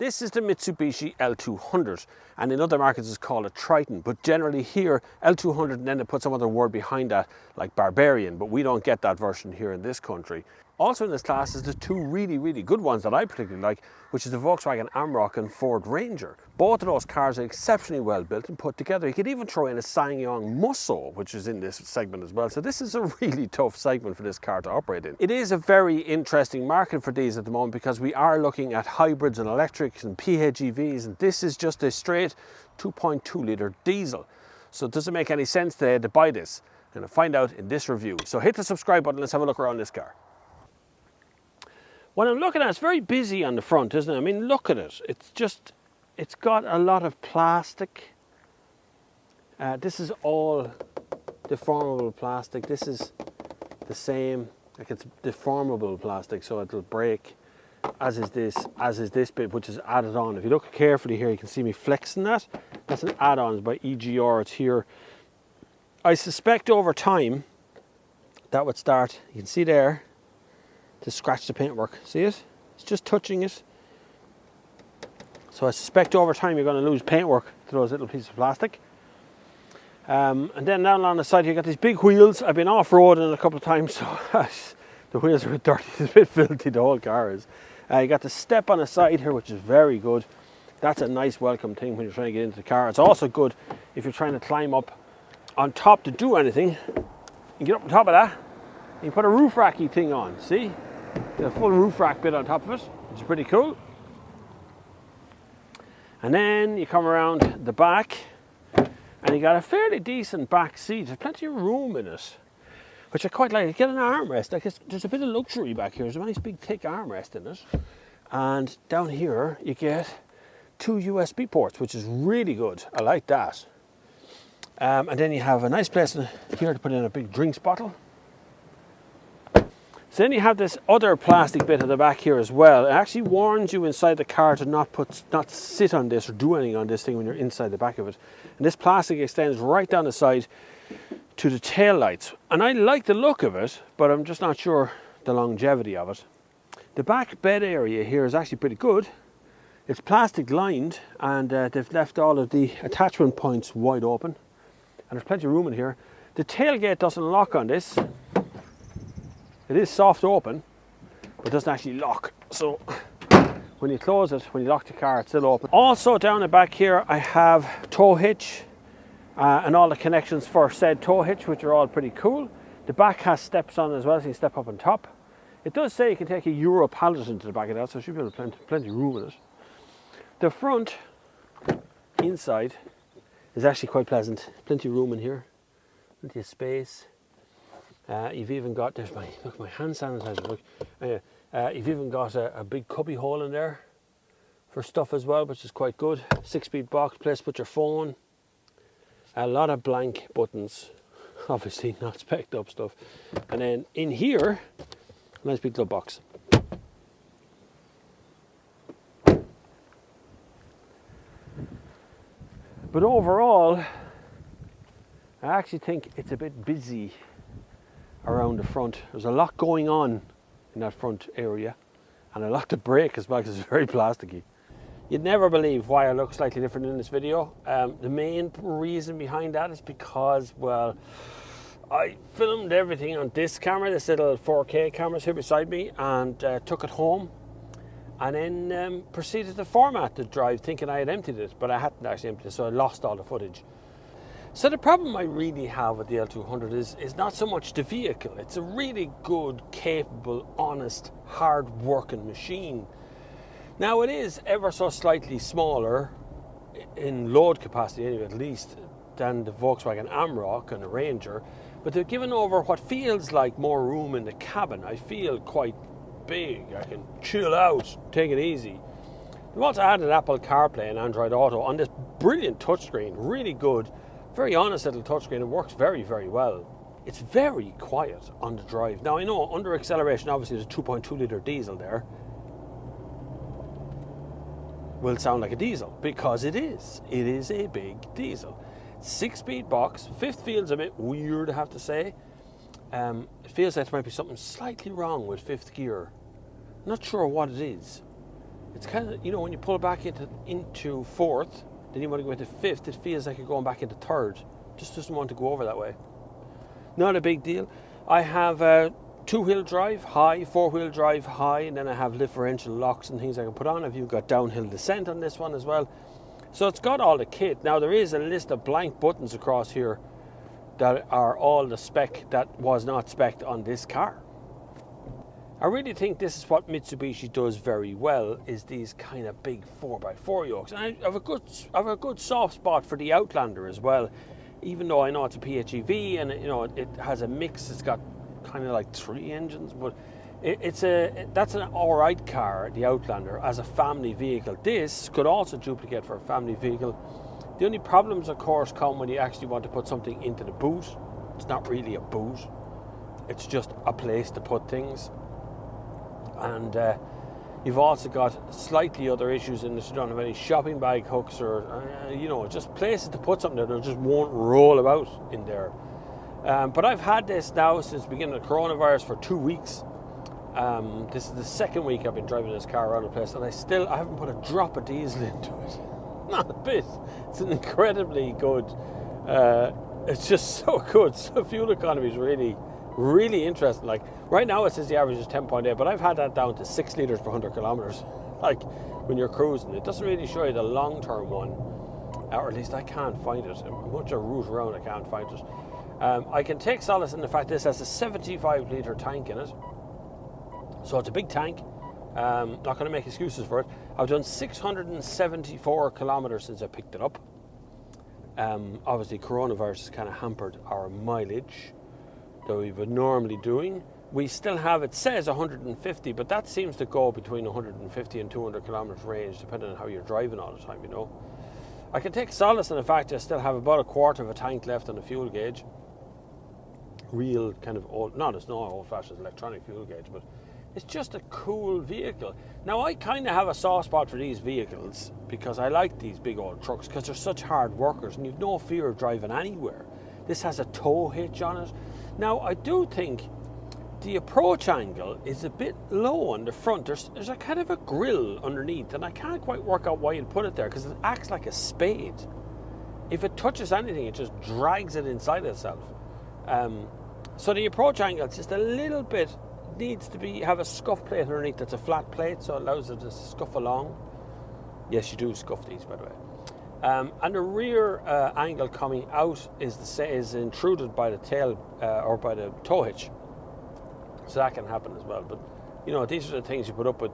This is the Mitsubishi L200, and in other markets it's called a Triton, but generally here L200 and then they put some other word behind that like Barbarian, but we don't get that version here in this country. Also in this class is the two really good ones that I particularly like, which is the Volkswagen Amarok and Ford Ranger. Both of those cars are exceptionally well built and put together. You could even throw in a SsangYong Musso, which is in this segment as well. So this is a really tough segment for this car to operate in. It is a very interesting market for these at the moment because we are looking at hybrids and electrics and PHEVs, and this is just a straight 2.2 litre diesel. So it doesn't make any sense today to buy this. I'm going to find out in this review. So hit the subscribe button, let's have a look around this car. What I'm looking at, it's very busy on the front, isn't it? I mean, look at it. It's got a lot of plastic. This is all deformable plastic. This is the same, like it's deformable plastic, so it'll break, as is this bit, which is added on. If you look carefully here, you can see me flexing that. That's an add-on by EGR, it's here. I suspect over time, that would start, you can see there, to scratch the paintwork. See it? It's just touching it. So I suspect over time you're going to lose paintwork to those little pieces of plastic. And then down along the side you got these big wheels. I've been off-roading a couple of times, so the wheels are a bit dirty, it's a bit filthy, the whole car is. You got the step on the side here, which is very good. That's a nice welcome thing when you're trying to get into the car. It's also good if you're trying to climb up on top to do anything. You get up on top of that, and you put a roof racky thing on, see? The full roof rack bit on top of it, which is pretty cool. And then you come around the back and you got a fairly decent back seat. There's plenty of room in it, which I quite like. You get an armrest. Like there's a bit of luxury back here. There's a nice big thick armrest in it. And down here you get two USB ports, which is really good. I like that. And then you have a nice place here to put in a big drinks bottle. So then you have this other plastic bit at the back here as well. It actually warns you inside the car to not sit on this or do anything on this thing when you're inside the back of it. And this plastic extends right down the side to the tail lights. And I like the look of it, but I'm just not sure the longevity of it. The back bed area here is actually pretty good. It's plastic lined, and they've left all of the attachment points wide open. And there's plenty of room in here. The tailgate doesn't lock on this. It is soft open, but it doesn't actually lock. So when you close it, when you lock the car, it's still open. Also down the back here, I have tow hitch and all the connections for said tow hitch, which are all pretty cool. The back has steps on as well, so you step up on top. It does say you can take a Euro pallet into the back of that, so there should be plenty of room in it. The front, inside, is actually quite pleasant. Plenty of room in here, plenty of space. You've even got, there's my hand sanitizer, look. You've even got a big cubby hole in there for stuff as well, which is quite good. 6-speed box, place to put your phone. A lot of blank buttons, obviously not spec'd up stuff. And then in here, a nice big glove box. But overall, I actually think it's a bit busy around the front. There's a lot going on in that front area, and a lot to break as well because it's very plasticky. You'd never believe why I look slightly different in this video. The main reason behind that is because, well, I filmed everything on this camera, this little 4K camera here beside me, and took it home and then proceeded to format the drive thinking I had emptied it, but I hadn't actually emptied it, so I lost all the footage. So the problem I really have with the L200 is not so much the vehicle. It's a really good, capable, honest, hard-working machine. Now it is ever so slightly smaller, in load capacity anyway at least, than the Volkswagen Amarok and the Ranger, but they've given over what feels like more room in the cabin. I feel quite big. I can chill out, take it easy. They've also added Apple CarPlay and Android Auto on this brilliant touchscreen, really good. Very honest little touchscreen. It works very well. It's very quiet on the drive. Now I know under acceleration, obviously there's a 2.2 litre diesel there. Will sound like a diesel because it is. It is a big diesel. 6-speed box. Fifth feels a bit weird, I have to say. It feels like there might be something slightly wrong with fifth gear. Not sure what it is. it's kind of, you know, when you pull back into fourth, then you want to go into fifth, it feels like you're going back into third. Just doesn't want to go over that way. Not a big deal. I have two-wheel drive high, four-wheel drive high, and then I have differential locks and things I can put on. I've got downhill descent on this one as well. So it's got all the kit. Now there is a list of blank buttons across here that are all the spec that was not spec'd on this car. I really think this is what Mitsubishi does very well, is these kind of big 4x4 yokes. And I have a good soft spot for the Outlander as well, even though I know it's a PHEV and you know it has a mix. It's got kind of like 3 engines, but that's an alright car, the Outlander, as a family vehicle. This could also duplicate for a family vehicle. The only problems, of course, come when you actually want to put something into the boot. It's not really a boot. It's just a place to put things. And you've also got slightly other issues in that you don't have any shopping bag hooks or, you know, just places to put something that just won't roll about in there. But I've had this now since the beginning of coronavirus for 2 weeks. This is the second week I've been driving this car around the place, and I haven't put a drop of diesel into it. Not a bit. It's an incredibly good. It's just so good. So fuel economy is really, really interesting. Like right now, it says the average is 10.8, but I've had that down to 6 litres per 100 kilometres. Like when you're cruising, it doesn't really show you the long-term one, or at least I can't find it. Much of a route around, I can't find it. I can take solace in the fact this has a 75-litre tank in it, so it's a big tank. Not going to make excuses for it. I've done 674 kilometres since I picked it up. Obviously, coronavirus has kind of hampered our mileage that we've been normally doing. We still have, it says 150, but that seems to go between 150 and 200 kilometres range, depending on how you're driving all the time, you know. I can take solace in the fact I still have about a quarter of a tank left on the fuel gauge. Real kind of old, not as old-fashioned electronic fuel gauge, but it's just a cool vehicle. Now, I kind of have a soft spot for these vehicles because I like these big old trucks because they're such hard workers and you've no fear of driving anywhere. This has a tow hitch on it. Now, I do think the approach angle is a bit low on the front. There's a kind of a grill underneath, and I can't quite work out why you'd put it there because it acts like a spade. If it touches anything, it just drags it inside itself. So the approach angle is just a little bit, needs to have a scuff plate underneath that's a flat plate, so it allows it to scuff along. Yes, you do scuff these, by the way. And the rear angle coming out is intruded by the tail or by the tow hitch. So that can happen as well. But, you know, these are the things you put up with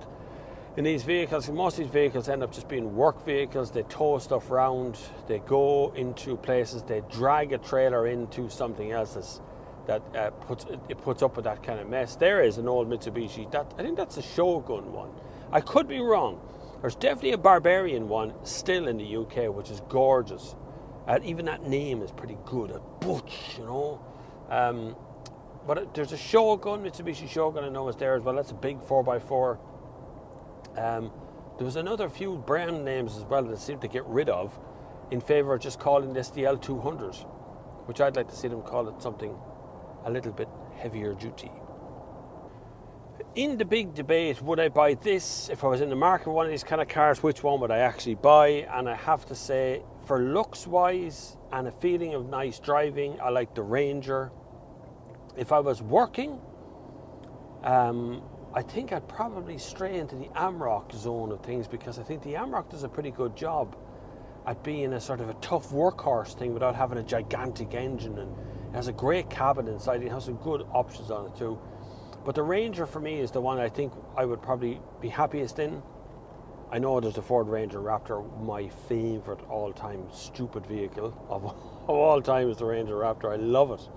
in these vehicles. Most of these vehicles end up just being work vehicles. They tow stuff around. They go into places. They drag a trailer into something else that puts up with that kind of mess. There is an old Mitsubishi. I think that's a Shogun one. I could be wrong. There's definitely a Barbarian one still in the UK, which is gorgeous. Even that name is pretty good. A Butch, you know. But there's a Shogun, Mitsubishi Shogun, I know is there as well. That's a big 4x4. There was another few brand names as well that they seem to get rid of in favour of just calling this the L200, which I'd like to see them call it something a little bit heavier duty. In the big debate, would I buy this? If I was in the market for one of these kind of cars, which one would I actually buy? And I have to say, for looks wise and a feeling of nice driving, I like the Ranger. If I was working, I think I'd probably stray into the Amarok zone of things, because I think the Amarok does a pretty good job at being a sort of a tough workhorse thing without having a gigantic engine, and it has a great cabin inside. It has some good options on it too. But the Ranger for me is the one I think I would probably be happiest in. I know there's the Ford Ranger Raptor, my favourite all-time stupid vehicle of all time is the Ranger Raptor. I love it.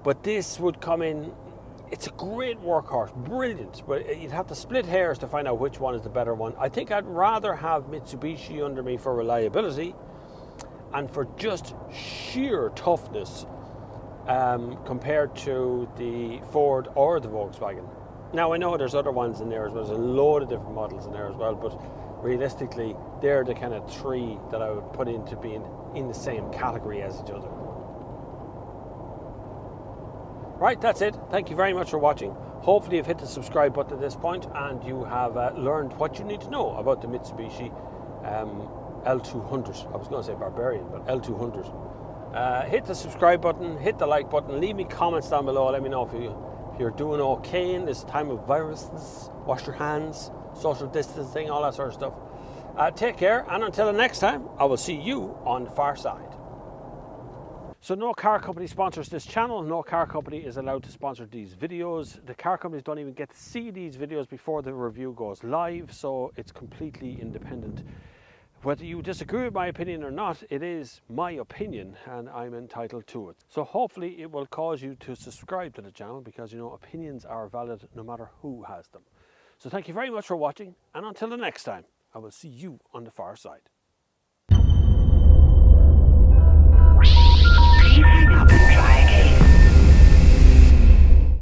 But this would come in, it's a great workhorse, brilliant, but you'd have to split hairs to find out which one is the better one. I think I'd rather have Mitsubishi under me for reliability and for just sheer toughness compared to the Ford or the Volkswagen. Now, I know there's other ones in there as well. There's a load of different models in there as well, but realistically, they're the kind of three that I would put into being in the same category as each other. Right, that's it. Thank you very much for watching. Hopefully you've hit the subscribe button at this point and you have learned what you need to know about the Mitsubishi L200. I was going to say Barbarian, but L200. Hit the subscribe button, hit the like button, leave me comments down below. Let me know if you're doing okay in this time of viruses. Wash your hands, social distancing, all that sort of stuff. Take care, and until the next time, I will see you on the far side. So no car company sponsors this channel. No car company is allowed to sponsor these videos. The car companies don't even get to see these videos before the review goes live, so it's completely independent. Whether you disagree with my opinion or not, it is my opinion and I'm entitled to it. So hopefully it will cause you to subscribe to the channel, because you know opinions are valid no matter who has them. So thank you very much for watching, and until the next time, I will see you on the far side.